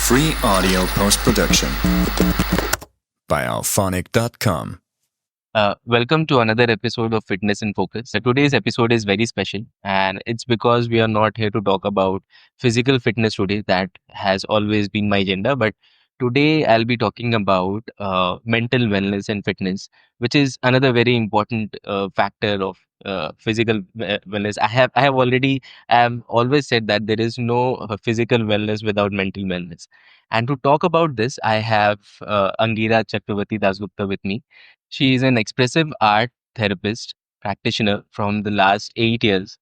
Free audio post-production by alphonic.com. Welcome to another episode of Fitness in Focus. Today's episode is very special, and it's because we are not here to talk about physical fitness today. That has always been my agenda, but today I'll be talking about mental wellness and fitness, which is another very important factor of wellness. I have already always said that there is no physical wellness without mental wellness. And to talk about this, I have Angira Chakravorty Dasgupta with me. She is an expressive art therapist practitioner from the last 8 years.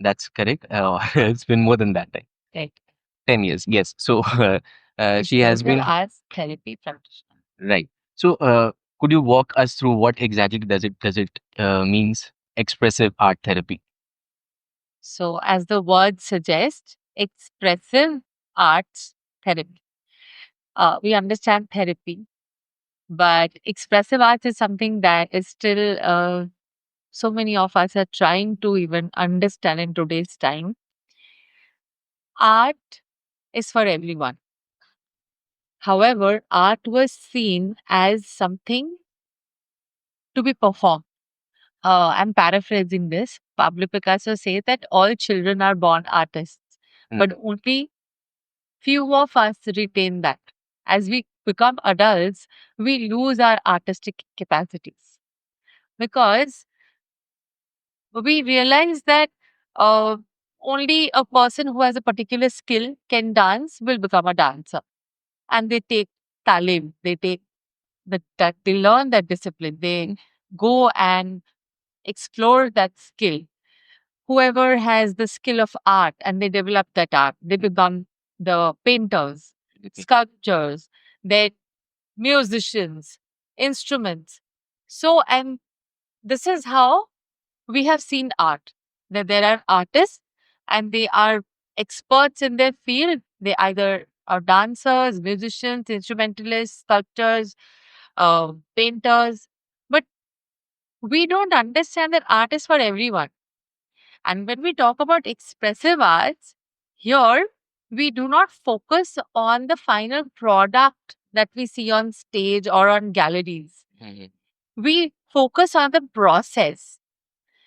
That's correct. It's been more than that time. Right. 10 years. Yes. So she has been as therapy practitioner. Right. So could you walk us through what exactly does it means expressive art therapy? So, as the word suggests, expressive arts therapy. We understand therapy, but expressive arts is something that is still so many of us are trying to even understand in today's time. Art is for everyone. However, art was seen as something to be performed. I'm paraphrasing this. Pablo Picasso says that all children are born artists, but only few of us retain that. As we become adults, we lose our artistic capacities because we realize that uh, only a person who has a particular skill can dance will become a dancer. And they take talim, they take that they learn that discipline, they go and explore that skill. Whoever has the skill of art and they develop that art, they become the painters, sculptors, they musicians, instruments. So, and this is how we have seen art, that there are artists and they are experts in their field. They either are dancers, musicians, instrumentalists, sculptors, painters. But we don't understand that art is for everyone. And when we talk about expressive arts, here we do not focus on the final product that we see on stage or on galleries. We focus on the process,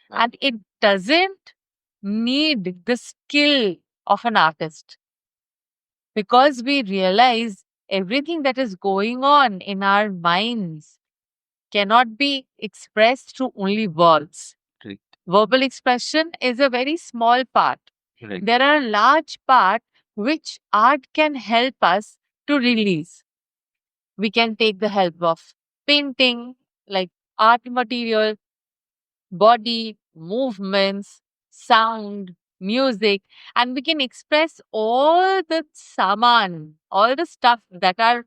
and it doesn't need the skill of an artist because we realize everything that is going on in our minds cannot be expressed through only words. Correct. Verbal expression is a very small part. Correct. There are a large part which art can help us to release. We can take the help of painting, like art material, body, movements, sound, music, and we can express all the saman, all the stuff that are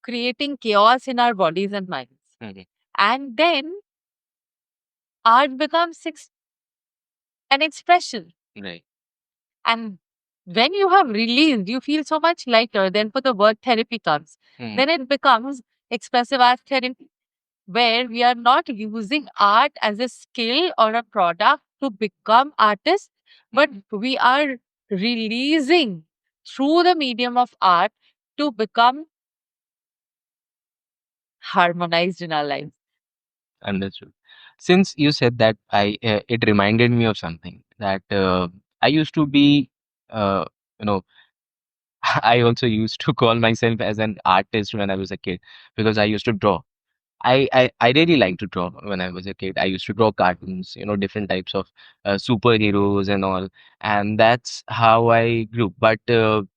creating chaos in our bodies and minds. Mhm. And then art becomes an expression. Right. And when you have released, you feel so much lighter. Then for the word therapy comes. Then it becomes expressive art therapy, where we are not using art as a skill or a product to become artists, but we are releasing through the medium of art to become harmonized in our lives. Understood. Since you said that, it reminded me of something that I used to be, you know, I also used to call myself as an artist when I was a kid because I used to draw. I really liked to draw when I was a kid. I used to draw cartoons, different types of superheroes and all, and that's how I grew. But when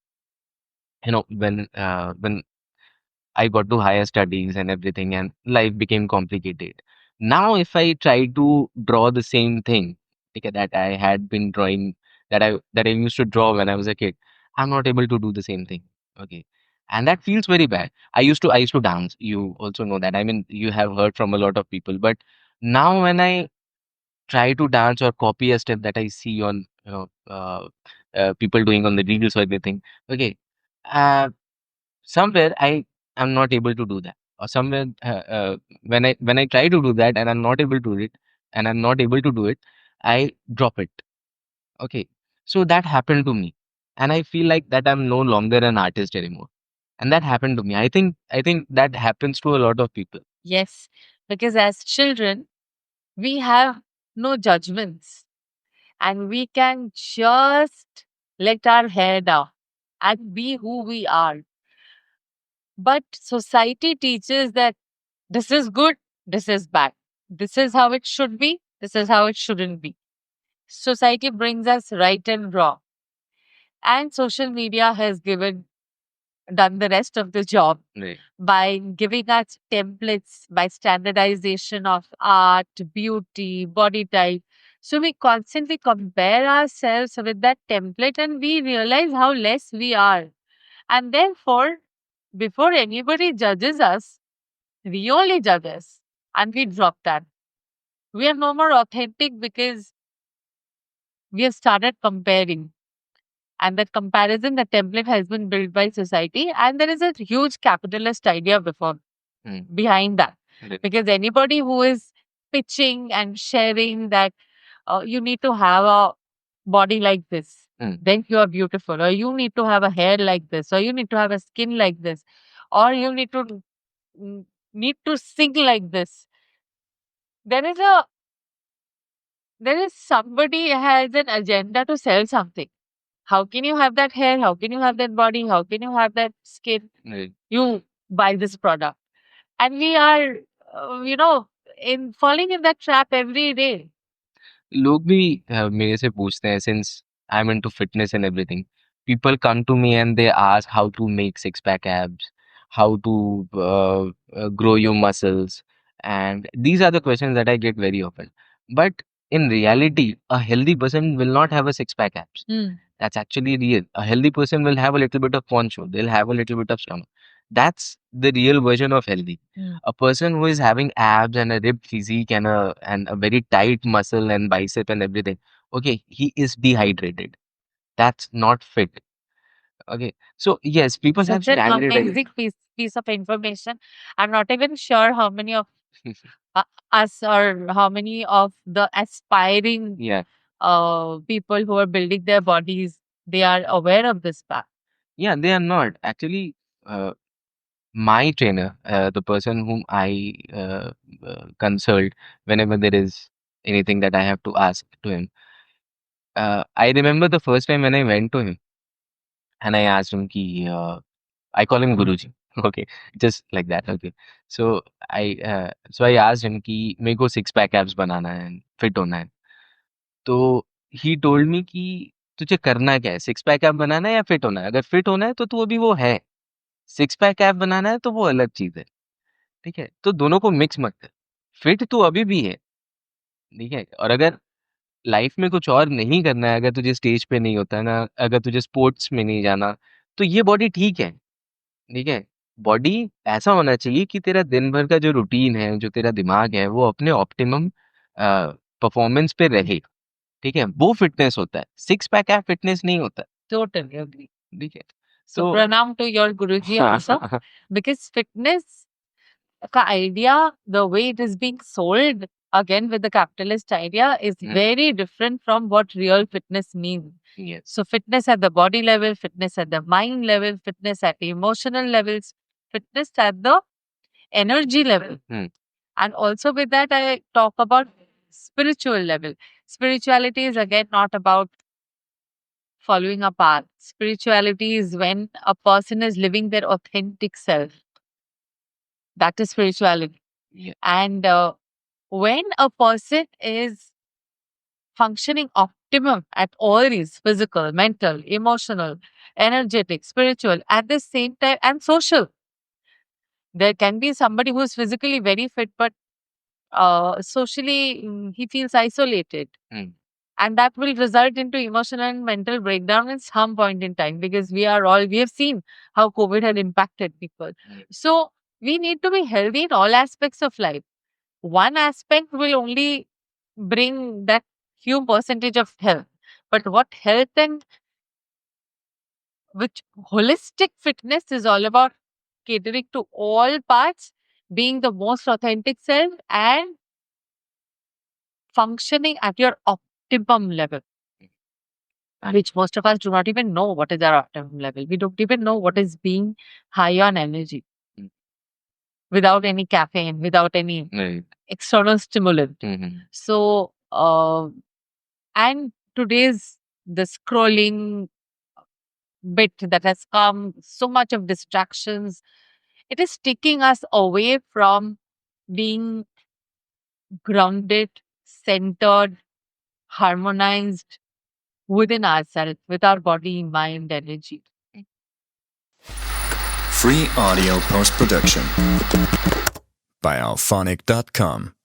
I got to higher studies and everything, and life became complicated. Now, if I try to draw the same thing, okay, that I had been drawing, that I used to draw when I was a kid, I'm not able to do the same thing. Okay, and that feels very bad. I used to dance. You also know that. I mean, you have heard from a lot of people, but now when I try to dance or copy a step that I see on people doing on the reels or anything, okay, uh, somewhere I am not able to do that, or somewhere when I try to do that and I'm not able to do it, I drop it. Okay, so that happened to me, and I feel like that I'm no longer an artist anymore. And that happened to me. I think that happens to a lot of people. Yes, because as children, we have no judgments and we can just let our hair down and be who we are. But society teaches that this is good, this is bad. This is how it should be, this is how it shouldn't be. Society brings us right and wrong. And social media has done the rest of the job Right. by giving us templates, by standardization of art, beauty, body type. So we constantly compare ourselves with that template and we realize how less we are. And therefore, before anybody judges us, we only judge us and we drop that. We are no more authentic because we have started comparing. And that comparison, the template has been built by society. And there is a huge capitalist idea behind that. Right. Because anybody who is pitching and sharing that you need to have a body like this, then you are beautiful, or you need to have a hair like this, or you need to have a skin like this, or you mm, need to sing like this. There is a there is somebody has an agenda to sell something. How can you have that hair? How can you have that body? How can you have that skin? Right. You buy this product. And we are, in falling in that trap every day. लोग भी मेरे से पूछते हैं, since I'm into fitness and everything. People come to me and they ask how to make six pack abs, how to grow your muscles, and these are the questions that I get very often. But in reality, a healthy person will not have a six pack abs. That's actually real. A healthy person will have a little bit of poncho. They'll have a little bit of stomach. That's the real version of healthy. A person who is having abs and a ripped physique and a very tight muscle and bicep and everything, okay, he is dehydrated. That's not fit. Okay, so yes, people have Such an standardized. amazing piece of information. I'm not even sure how many of us or how many of the aspiring Yeah, people who are building their bodies, they are aware of this fact. yeah, they are not actually. My trainer, the person whom I consult whenever there is anything that I have to ask to him. I remember the first time when I went to him and I asked him ki, I call him Guruji. Okay, just like that. Okay, so I asked him कि मेरे को six pack abs बनाना है, fit होना है. तो he told me कि तुझे करना क्या है, सिक्स पैक एब बनाना है या फिट होना है. अगर फिट होना है तो तू अभी वो है, सिक्स पैक एब बनाना है तो वो अलग चीज है. ठीक है, तो दोनों को मिक्स मत कर. फिट तू अभी भी है, ठीक है. और अगर लाइफ में कुछ और नहीं करना है, अगर तुझे स्टेज पे नहीं होता है ना, अगर तुझे स्पोर्ट्स में नहीं जाना, तो ये बॉडी ठीक है. ठीक है, बॉडी ऐसा होना चाहिए कि तेरा दिन भर का जो रूटीन है, जो तेरा दिमाग है, वो अपने ऑप्टिमम परफॉर्मेंस पे रहे. ठीक है, वो फिटनेस होता है. सिक्स पैक है, फिटनेस नहीं होता. Totally agree. ठीक है, So तो pranam to your Guruji also, because fitness ka idea, the way it is being sold again with the capitalist idea is very different from what real fitness means. yes, So fitness at the body level, fitness at the mind level, fitness at the emotional levels, fitness at the energy level. And also with that, I talk about spiritual level. Spirituality is again not about following a path. Spirituality is when a person is living their authentic self. That is spirituality. yeah, And when a person is functioning optimum at all these physical, mental, emotional, energetic, spiritual, at the same time, and social. There can be somebody who is physically very fit, but socially he feels isolated. And that will result into emotional and mental breakdown at some point in time because we have seen how COVID had impacted people. So we need to be healthy in all aspects of life. One aspect will only bring that few percentage of health. But what health and which holistic fitness is all about catering to all parts, being the most authentic self and functioning at your optimum level. which most of us do not even know what is our optimum level. We don't even know what is being high on energy Mm. without any caffeine, without any Right. external stimulant. Mhm. So, and today's the scrolling bit that has come, so much of distractions, it is taking us away from being grounded, centered, harmonized within ourselves, with our body, mind, energy. Free audio post production by alphonic.com.